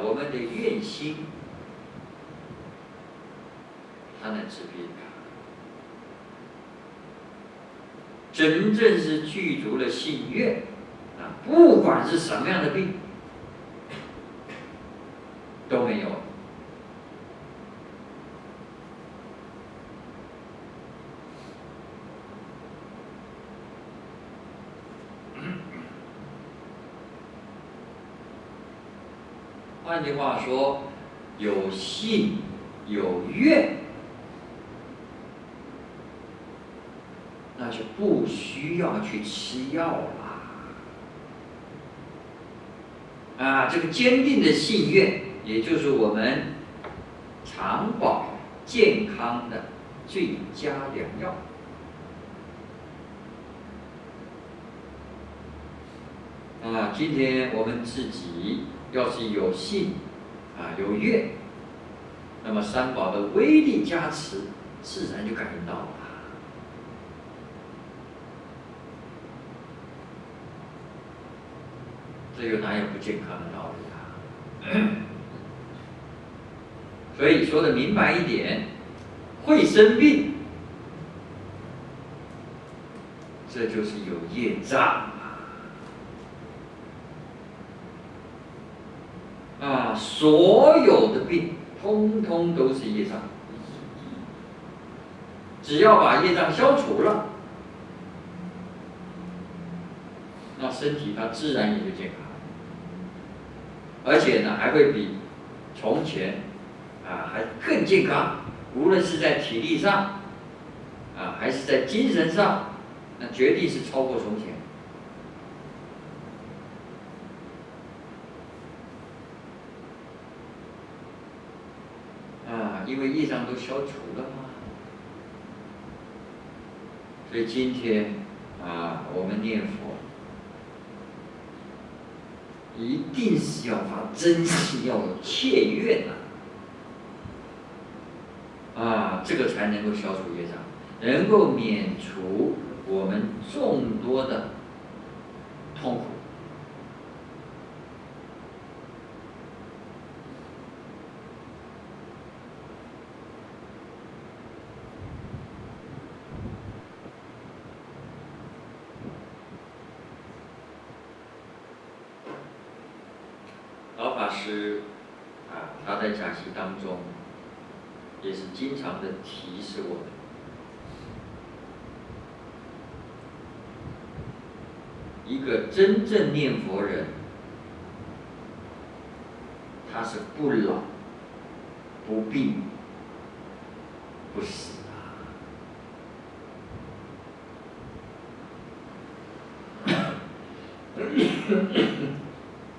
我们的愿心，它能治病。真正是具足了信愿啊，不管是什么样的病都没有。换句话说，有信有愿，那就不需要去吃药了。啊，这个坚定的信愿，也就是我们长保健康的最佳良药。啊，今天我们自己要是有信啊有愿，那么三宝的威力加持，自然就感应到了。这又哪有不健康的道理啊？所以说的明白一点，会生病，这就是有业障啊！所有的病，通通都是业障。只要把业障消除了，那身体它自然也就健康，而且呢还会比从前啊还更健康。无论是在体力上啊，还是在精神上，那绝对是超过从前。啊，因为业障都消除了嘛。所以今天啊，我们念佛，一定是要发真心，要有切愿啊，这个才能够消除业障，能够免除我们众多的痛苦。老法师啊，他在讲习当中也是经常的提示我们，一个真正念佛人，他是不老、不病、不死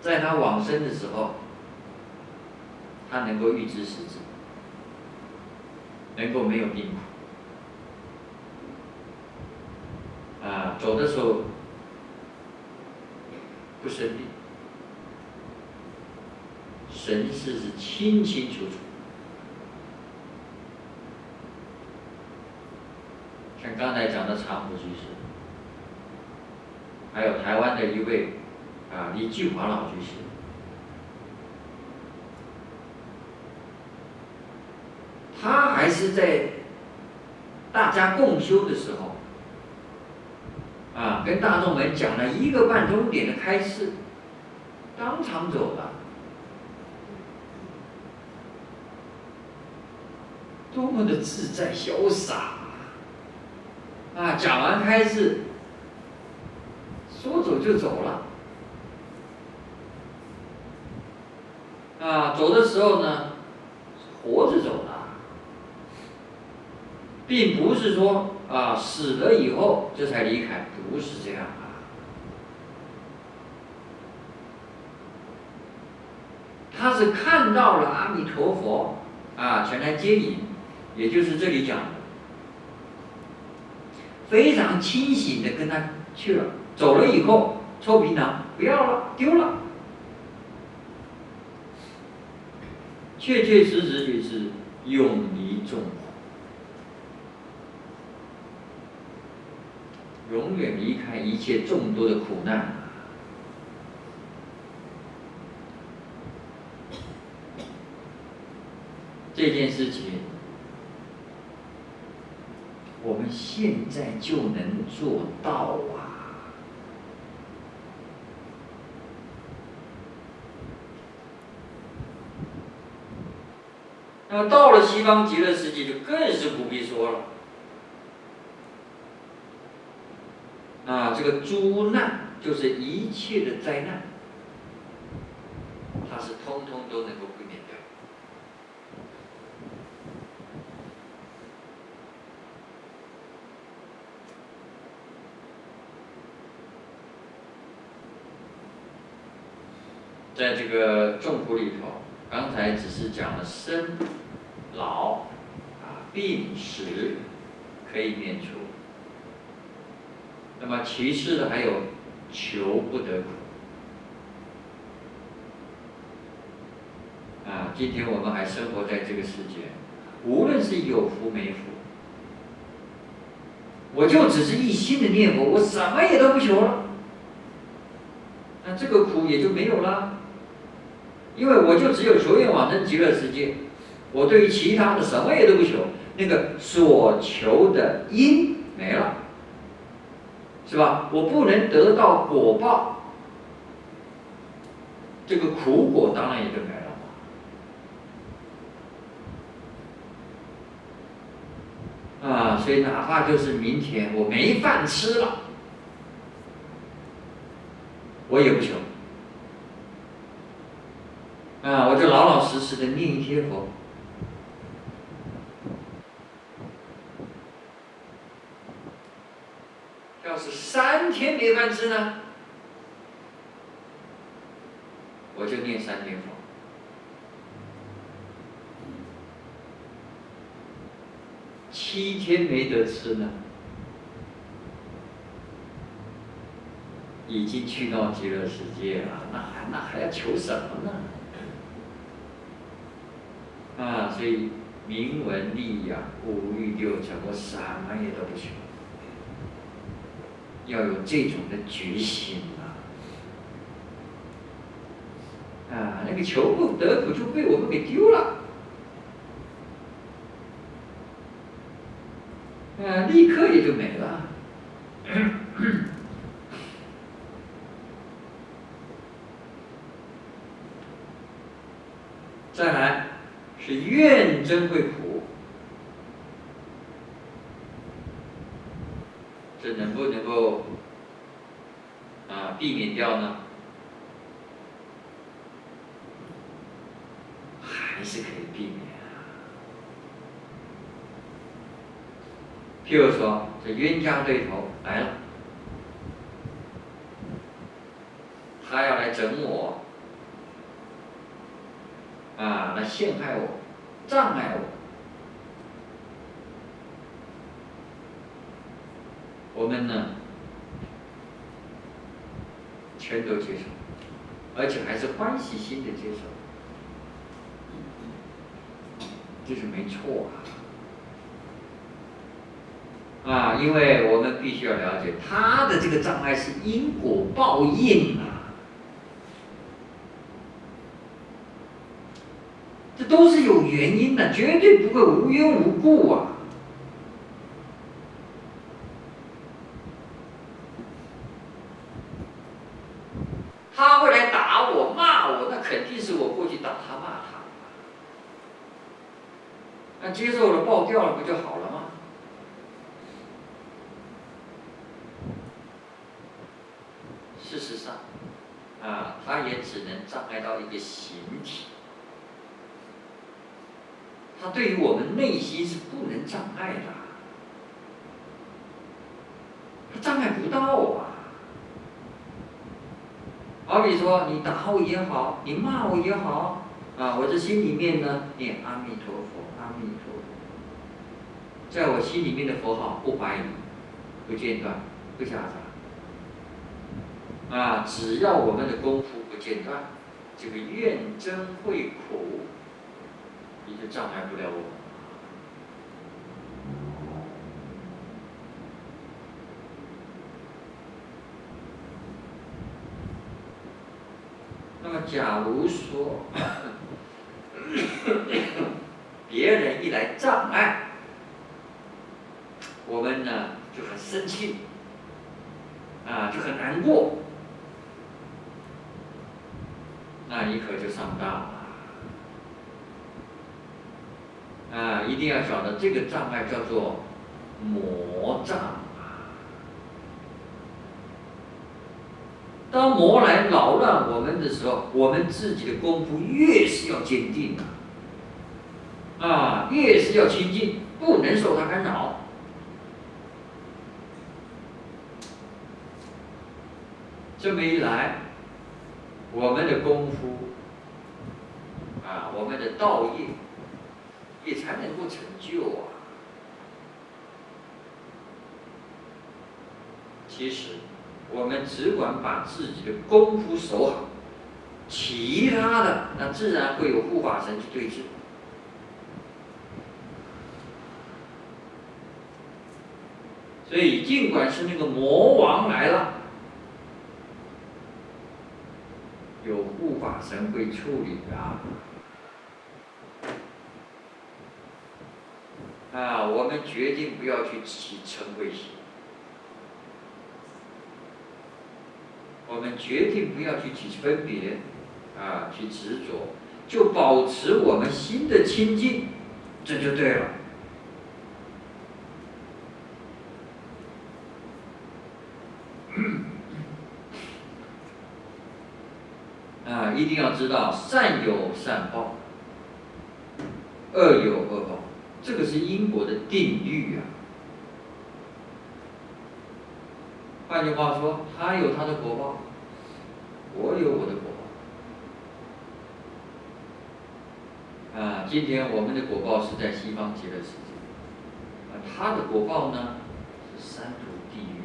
在他往生的时候，他能够预知时至，能够没有病苦，啊，走的时候不生病，神识是清清楚楚。像刚才讲的常福居士，还有台湾的一位啊李继华老居士，他还是在大家共修的时候啊，跟大众们讲了1个半钟点的开示，当场走了，多么的自在潇洒啊！讲完开示，说走就走了。啊，走的时候呢，活着走了，并不是说啊死了以后这才离开，不是这样啊。他是看到了阿弥陀佛啊前来接引，也就是这里讲的，非常清醒的跟他去了，走了以后臭皮囊不要了，丢了。确确实实也是永离众苦，永远离开一切众多的苦难。这件事情，我们现在就能做到啊！那么到了西方极乐世界，就更是不必说了。这个诸难就是一切的灾难，它是通通都能够避免掉。在这个众苦里头，刚才只是讲了生、老、病、死可以免除。那么其次的还有求不得苦。今天我们还生活在这个世界，无论是有福没福，我就只是一心的念佛，我什么也都不求了，那这个苦也就没有了，因为我就只有求愿往生极乐世界，我对于其他的什么也都不求，那个所求的因没了，是吧？我不能得到果报，这个苦果当然也就没了。所以哪怕就是明天我没饭吃了，我也不求。我就老老实实的念一贴佛。要是3天没饭吃呢，我就念3天佛。7天没得吃呢，已经去到极乐世界了，那还要求什么呢？所以名闻利养、五欲六尘，我什么也都不求，要有这种的决心那个求不得苦就被我们给丢了。立刻也就没了。再来是怨憎会苦，这能不能够避免掉呢？还是可以避免。譬如说，这冤家对头来了，他要来整我，来陷害我、障碍我，我们呢，全都接受，而且还是欢喜心的接受，这是没错因为我们必须要了解，他的这个障碍是因果报应这都是有原因的，绝对不会无缘无故他会来打我、骂我，那肯定是我过去打他、骂他，那接受了、爆掉了，不就好了吗？事实上，它也只能障碍到一个形体，它对于我们内心是不能障碍的，它障碍不到好比说，你打我也好，你骂我也好，我这心里面呢念阿弥陀佛，阿弥陀佛，在我心里面的佛号不怀疑、不间断、不夹杂。只要我们的功夫不间断，这个怨憎会苦也就障碍不了我们。那么，假如说别人一来障碍，我们呢就很生气，就很难过，那一可就上当了。一定要晓得这个障碍叫做魔障。当魔来扰乱我们的时候，我们自己的功夫越是要坚定越是要清净，不能受它干扰。这么一来，我们的功夫我们的道业也才能够成就其实我们只管把自己的功夫守好，其他的那自然会有护法神去对治。所以尽管是那个魔王来了，有护法神会处理我们决定不要去起嗔恚心，我们决定不要去起分别去执着，就保持我们心的清净，这就对了。一定要知道善有善报，恶有恶报，这个是因果的定律换句话说，他有他的果报，我有我的果报。今天我们的果报是在西方极乐世界，他的果报呢是三途地狱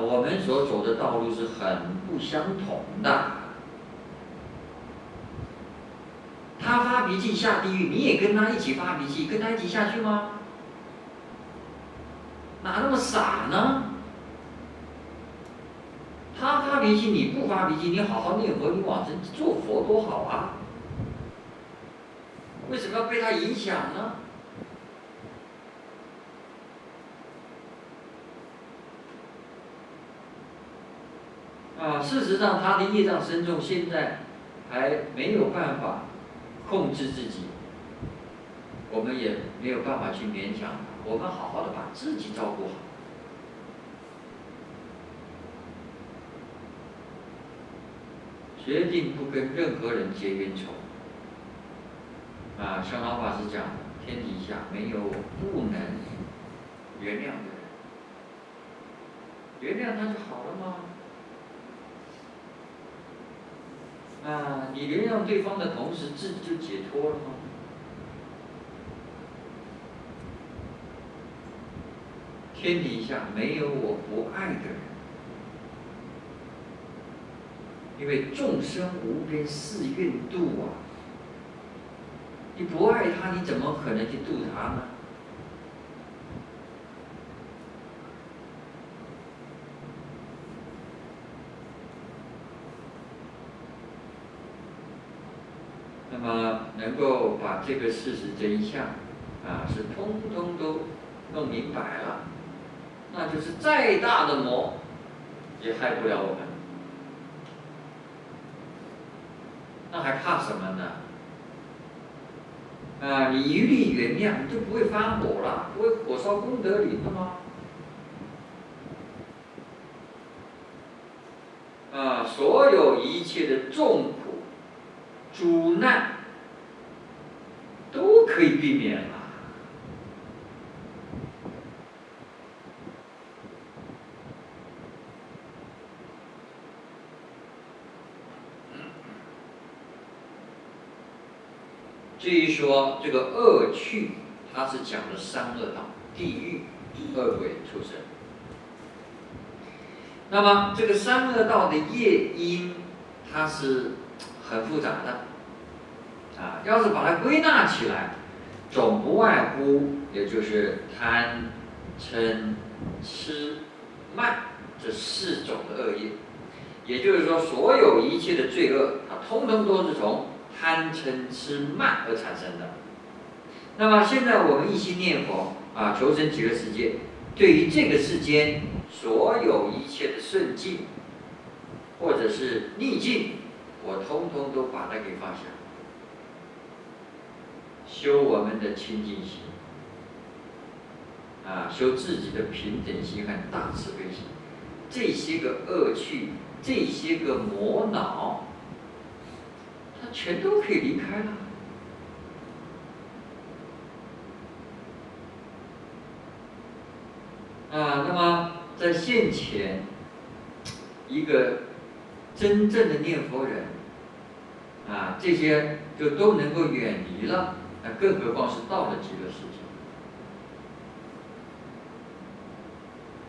我们所走的道路是很不相同的。他发脾气下地狱，你也跟他一起发脾气，跟他一起下去吗？哪那么傻呢？他发脾气，你不发脾气，你好好念佛，你往生做佛多好啊！为什么要被他影响呢？事实上，他的业障深重，现在还没有办法控制自己，我们也没有办法去勉强他，我们好好的把自己照顾好。决定不跟任何人结冤仇。像老法师讲的，天底下没有不能原谅的人，原谅他就好了吗？你原谅对方的同时，自己就解脱了吗？天底下没有我不爱的人，因为众生无边誓愿度你不爱他，你怎么可能去度他呢？那么能够把这个事实真相是通通都弄明白了，那就是再大的魔也害不了我们。那还怕什么呢？你一律原谅，你就不会发火了，不会火烧功德林了吗？所有一切的众苦、诸难都可以避免了。至于说这个恶趣，它是讲的三恶道：地狱、恶鬼、畜生。那么这个三恶道的业因，它是很复杂的要是把它归纳起来，总不外乎也就是贪、嗔、痴、慢这四种的恶业。也就是说，所有一切的罪恶，它通通都是从贪嗔痴慢而产生的。那么现在我们一心念佛啊，求生极乐世界，对于这个世间所有一切的顺境，或者是逆境，我通通都把它给放下，修我们的清净心，啊，修自己的平等心和大慈悲心，这些个恶趣，这些个魔恼，它全都可以离开了。啊，那么在现前，一个真正的念佛人，啊，这些就都能够远离了，那更何况是到了极乐世界。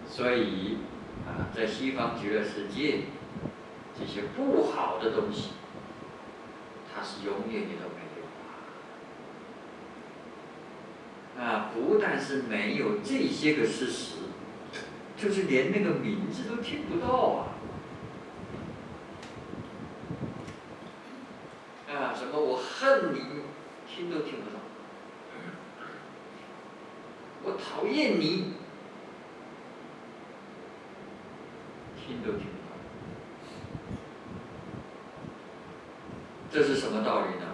所以，啊，在西方极乐世界，这些不好的东西，它是永远也都没有啊！不但是没有这些个事实，就是连那个名字都听不到啊！啊，什么我恨你，听都听不到；我讨厌你，听都听不到。这是什么道理呢？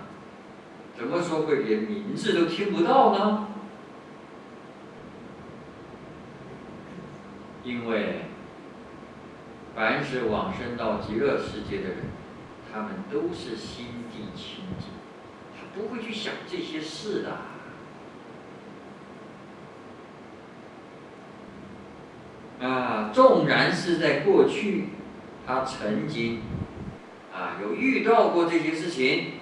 怎么说会连名字都听不到呢？因为凡是往生到极乐世界的人，他们都是心地清净，他不会去想这些事的。啊，纵然是在过去，他曾经有遇到过这些事情，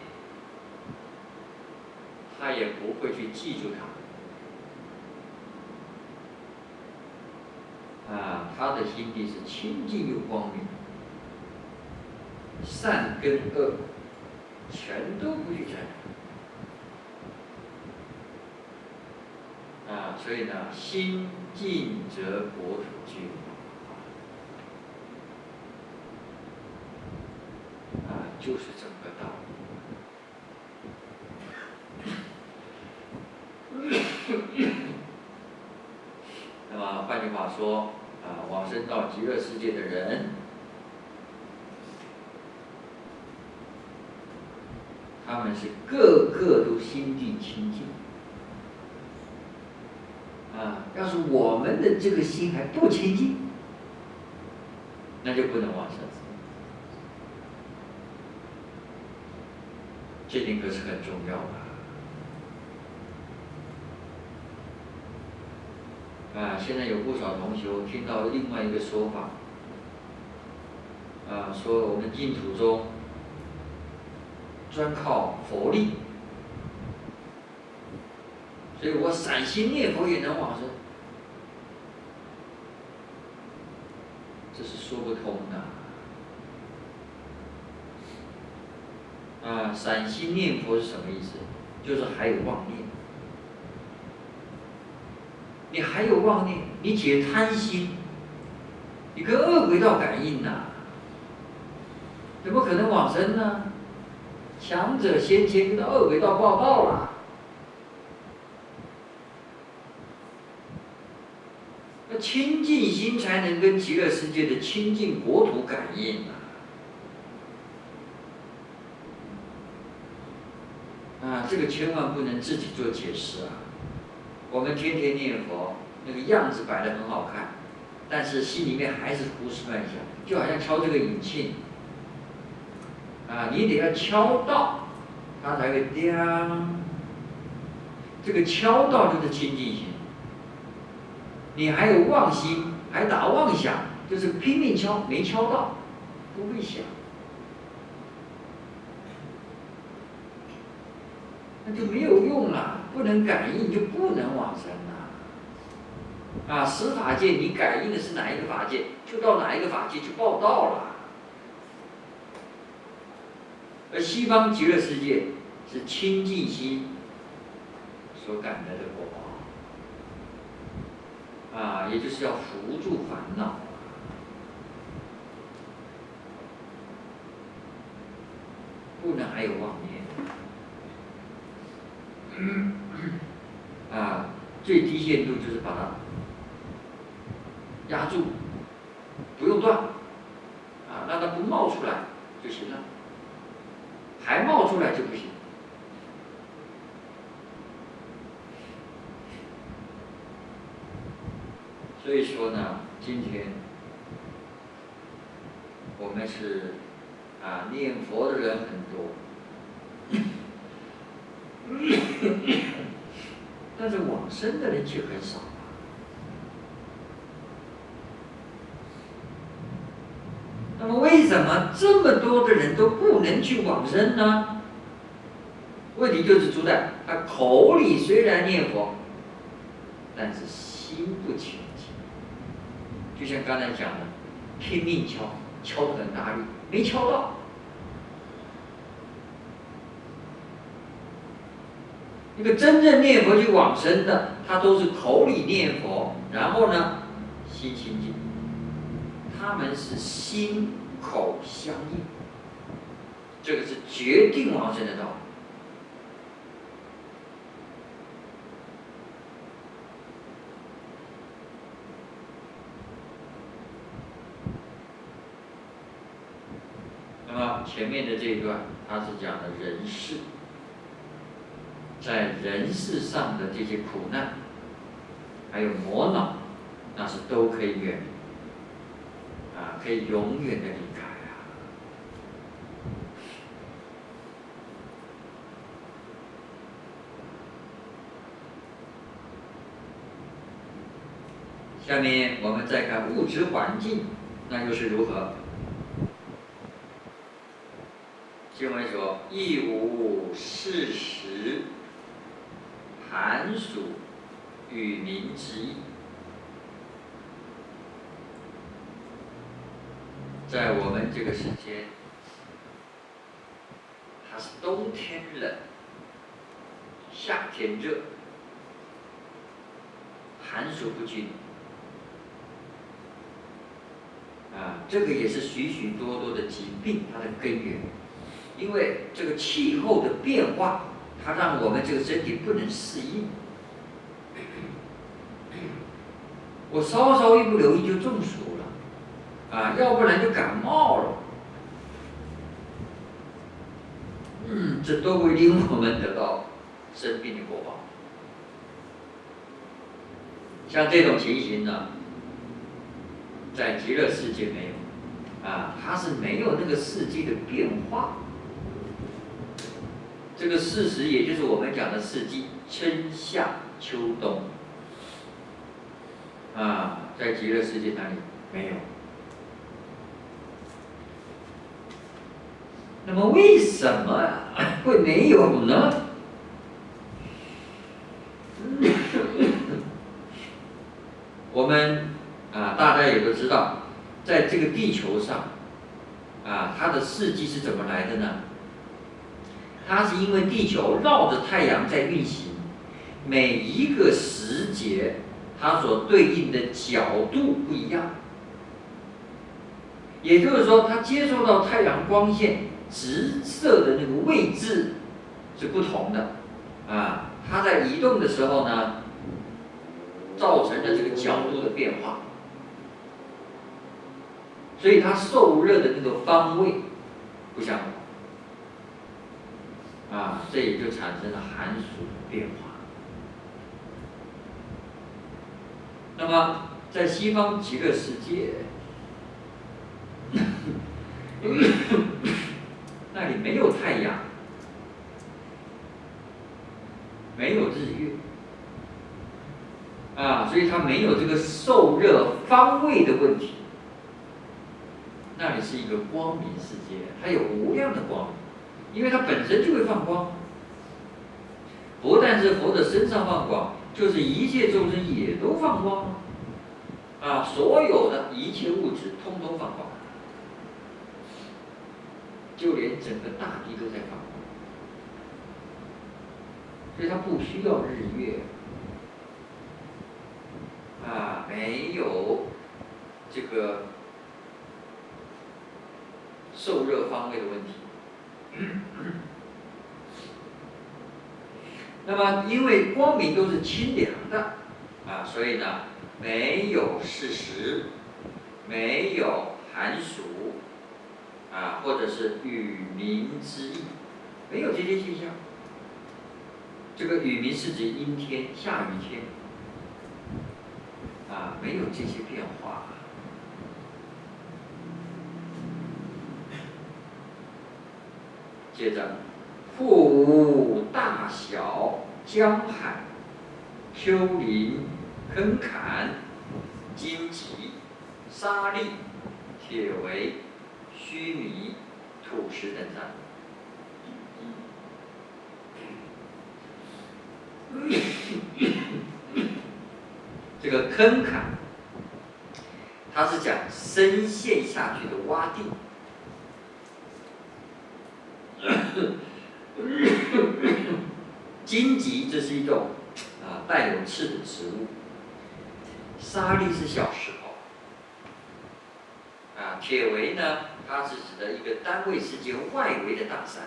他也不会去记住它。他的心地是清净又光明，善跟恶全都不去沾染。所以呢，心净则国土净。就是这么个道理。那么换句话说，往生到极乐世界的人，他们是个个都心地清净。要是我们的这个心还不清净，那就不能往生。这点可是很重要的。现在有不少同学听到另外一个说法，说我们净土中专靠佛力，所以我散心念佛也能往生，这是说不通的。散心念佛是什么意思？就是还有妄念。你还有妄念，你解贪心，你跟恶鬼道感应怎么可能往生呢？强者先前跟恶鬼道报道了。那清净心才能跟极乐世界的清净国土感应这个千万不能自己做解释我们天天念佛，那个样子摆得很好看，但是心里面还是胡思乱想，就好像敲这个引磬你得要敲到，它才会叮。这个敲到就是清净心。你还有妄心，还打妄想，就是拼命敲，没敲到，不会想。那就没有用了，不能感应就不能往生了。十法界你感应的是哪一个法界，就到哪一个法界去报道了。而西方极乐世界是清净心所感得的果报，也就是要扶助烦恼。不能还有妄念。最低限度就是把它压住，不用断，让它不冒出来就行了，还冒出来就不行。所以说呢，今天我们是念佛的人很多，但是往生的人却很少。那么为什么这么多的人都不能去往生呢？问题就是出在他口里虽然念佛，但是心不清净。就像刚才讲的，拼命敲，敲得很大力，没敲到。那个真正念佛去往生的，他都是口里念佛，然后呢，心清净。他们是心口相应，这个是决定往生的道理。那么前面的这一段，他是讲的人世，在人世上的这些苦难，还有磨恼，那是都可以远离。可以永远的离开下面我们再看物质环境，那又是如何？经文说：亦无事实、寒暑、雨鸣之意。在我们这个时间，它是冬天冷，夏天热，寒暑不均。这个也是许许多多的疾病它的根源，因为这个气候的变化，它让我们这个身体不能适应。我稍稍一不留意就中暑了，要不然就感冒了。这都会令我们得到生病的果报。像这种情形呢，在极乐世界没有，它是没有那个四季的变化。这个事实也就是我们讲的四季，春夏秋冬。在极乐世界那里没有。那么为什么会没有呢？我们大家也都知道，在这个地球上，它的四季是怎么来的呢？它是因为地球绕着太阳在运行，每一个时节它所对应的角度不一样，也就是说，它接受到太阳光线直射的那个位置是不同的，它在移动的时候呢，造成了这个角度的变化，所以它受热的那个方位不相同，这也就产生了寒暑的变化。那么在西方极乐世界，那里没有太阳，没有日月，所以它没有这个受热方位的问题。那里是一个光明世界，它有无量的光明，因为它本身就会放光。不但是佛的身上放光，就是一切众生也都放光所有的一切物质通通放光，就连整个大地都在放光，所以它不需要日月，没有这个受热方位的问题。那么，因为光明都是清凉的，所以呢，没有事实，没有寒暑，或者是雨鸣之意，没有这些现象。这个雨鸣是指阴天、下雨天，没有这些变化。接着，复无大小江海、丘陵、坑坎、荆棘、沙砾、铁围、须弥、土石等山。这个坑坎，它是讲深陷下去的洼地。荆棘这是一种带有刺的植物，沙砾是小石头，铁围呢，它是指的一个单位世界外围的大山。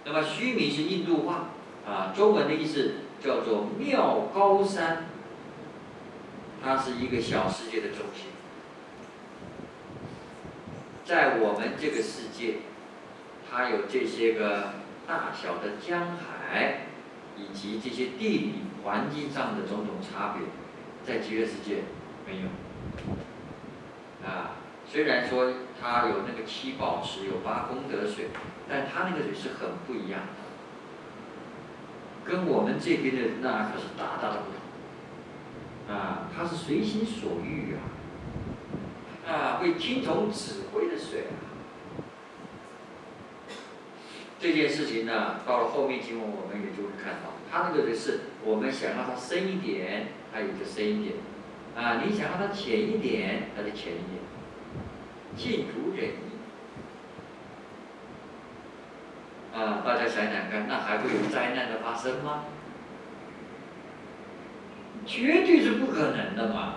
那么须弥是印度话，中文的意思叫做妙高山，它是一个小世界的中心。在我们这个世界，它有这些个大小的江海，以及这些地理环境上的种种差别，在极乐世界没有。虽然说它有那个七宝池，有八功德水，但它那个水是很不一样的，跟我们这边的那可是大大的不同。它是随心所欲会听从指挥的水这件事情呢，到了后面经文我们也就会看到，它那个水是我们想让它深一点，它也就深一点；你想让它浅一点，它就浅一点。尽如人意。大家想想看，那还会有灾难的发生吗？绝对是不可能的嘛！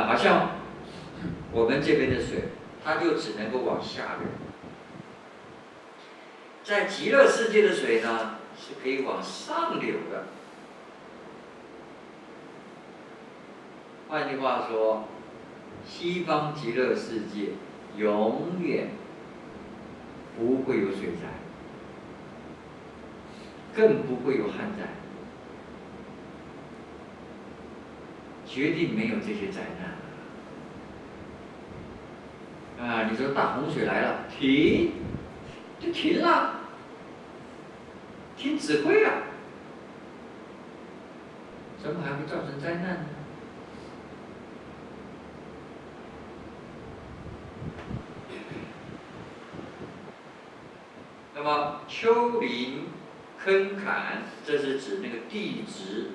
好像我们这边的水，它就只能够往下流。在极乐世界的水呢，是可以往上流的。换句话说，西方极乐世界永远不会有水灾，更不会有旱灾，决定没有这些灾难。你说大洪水来了，停，就停了，听指挥了，怎么还会造成灾难呢？那么丘陵、坑坎，这是指那个地质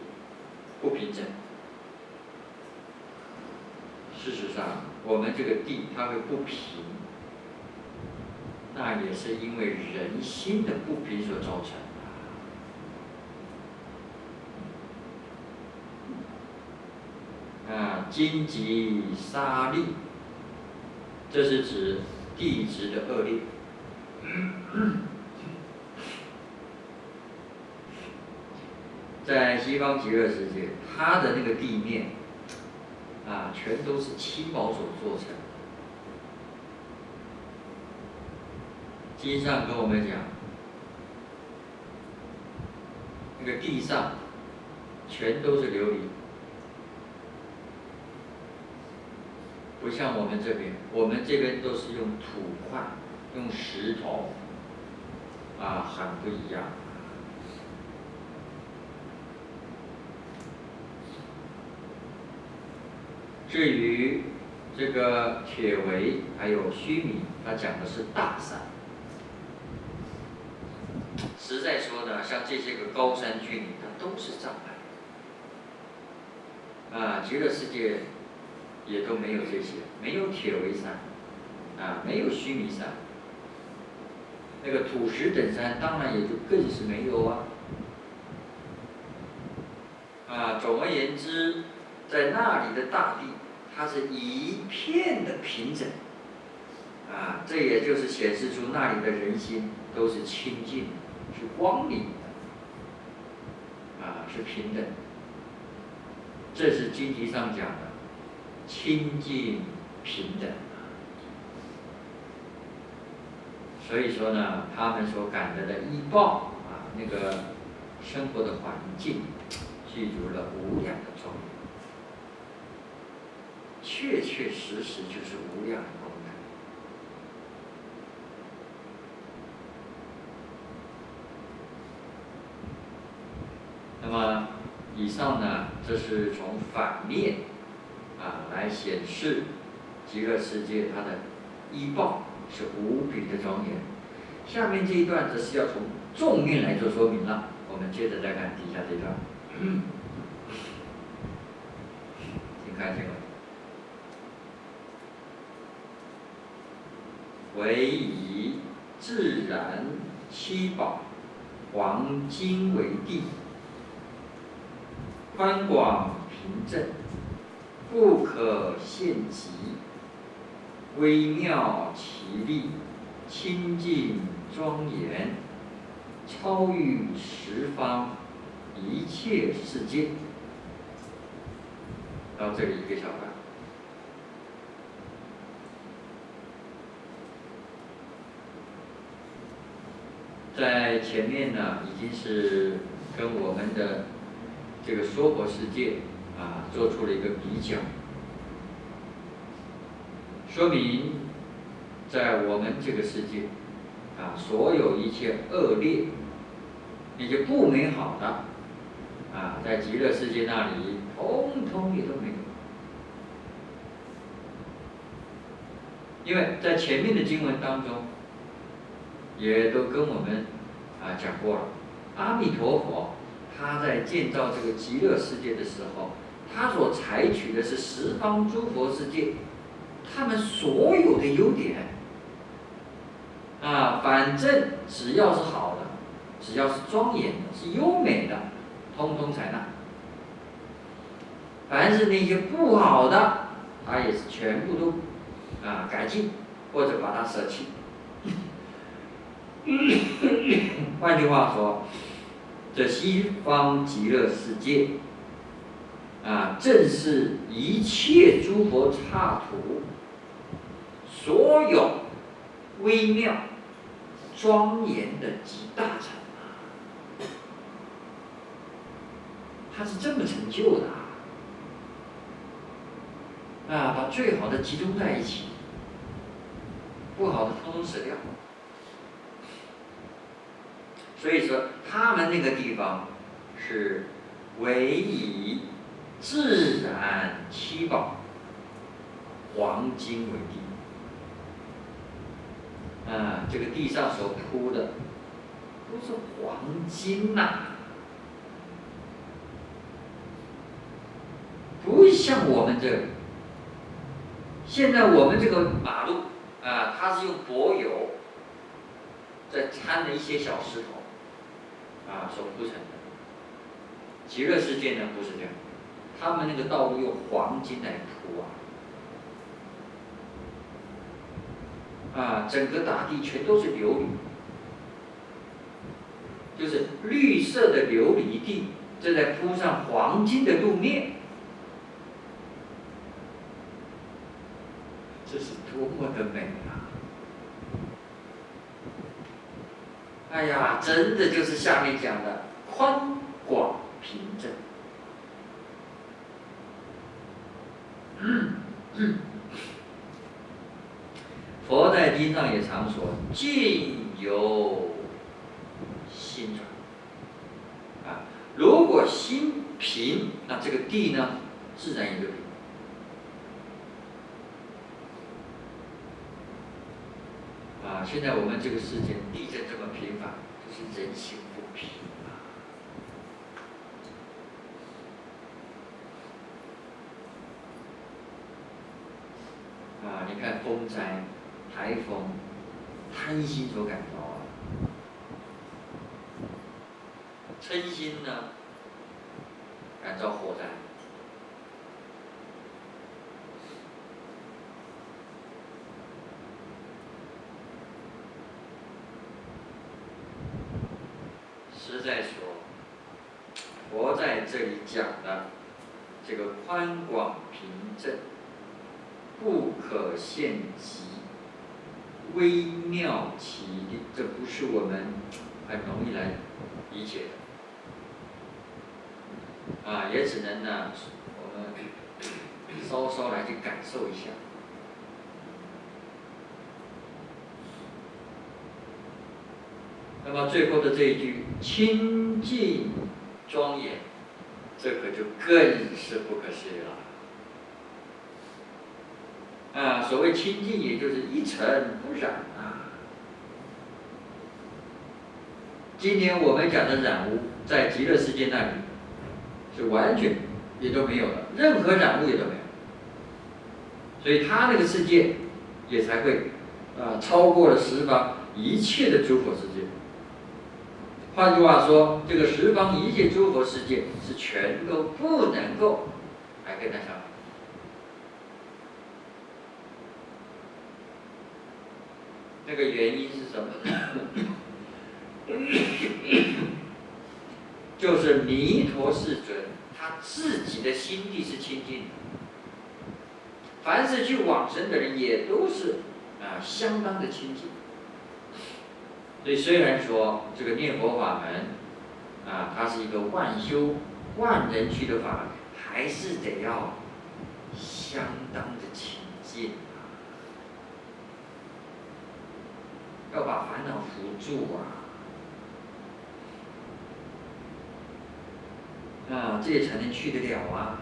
不平整。事实上，我们这个地它会不平，那也是因为人心的不平所造成的。荆棘、沙砾，这是指地质的恶劣。在西方极乐世界，它的那个地面全都是七宝所做成的。经上跟我们讲，那个地上全都是琉璃，不像我们这边，我们这边都是用土块、用石头，很不一样。至于这个铁围还有须弥，它讲的是大山。实在说呢，像这些个高山峻岭，它都是障碍。极乐世界也都没有这些，没有铁围山，没有须弥山，那个土石等山当然也就更是没有总而言之，在那里的大地，它是一片的平整，这也就是显示出那里的人心都是清净的，是光明的，是平等。这是经题上讲的清净平等。所以说呢，他们所感得的依报那个生活的环境，具足了无量的庄严，确确实实就是无量的功德。那么以上呢，这是从反面来显示极乐世界它的依报是无比的庄严。下面这一段则是要从纵面来做说明了。我们接着再看底下这段，请看这个。唯以自然七宝黄金为地，宽广平正，不可限极，微妙奇丽，清净庄严，超于十方一切世界。到这里一个小段。在前面呢，已经是跟我们的这个娑婆世界做出了一个比较，说明在我们这个世界所有一切恶劣、那些不美好的在极乐世界那里，通通也都没有。因为在前面的经文当中，也都跟我们讲过了，阿弥陀佛他在建造这个极乐世界的时候，他所采取的是十方诸佛世界他们所有的优点反正只要是好的，只要是庄严的，是优美的，通通采纳。凡是那些不好的，他也是全部都改进，或者把它舍弃。换句话说，这西方极乐世界正是一切诸佛刹土所有微妙庄严的集大成它是这么成就的把最好的集中在一起，不好的通通舍掉。所以说他们那个地方是唯以自然七宝黄金为地这个地上所铺的都是黄金不像我们这里。现在我们这个马路它是用柏油再掺了一些小石头所铺成的。极乐世界呢不是这样，他们那个道路用黄金来铺整个大地全都是琉璃，就是绿色的琉璃地，这再铺上黄金的路面，这是多么的美哎呀，真的就是下面讲的宽广平正。佛在经上也常说，境由心转如果心平，那这个地呢，自然也就平。现在我们这个世界地震这么频繁，就是人心不平你看风灾、台风，贪心所感召嗔心呢，感召火灾。实在说，佛在这里讲的这个宽广平正、不可限极、微妙其理，这不是我们很容易来理解的。也只能呢，我们稍稍来去感受一下。那么最后的这一句“清净庄严”，这可就更是不可思议了。所谓清净，也就是一尘不染啊。今天我们讲的染污，在极乐世界那里是完全也都没有的，任何染污也都没有。所以他那个世界也才会超过了十方一切的诸佛世界。换句话说，这个十方一切诸佛世界是全都不能够来跟他相比。那个原因是什么？就是弥陀世尊他自己的心地是清净的，凡是去往生的人也都是相当的清净。所以虽然说这个念佛法门它是一个万修万人去的法门，还是得要相当的清净要把烦恼扶住这也才能去得了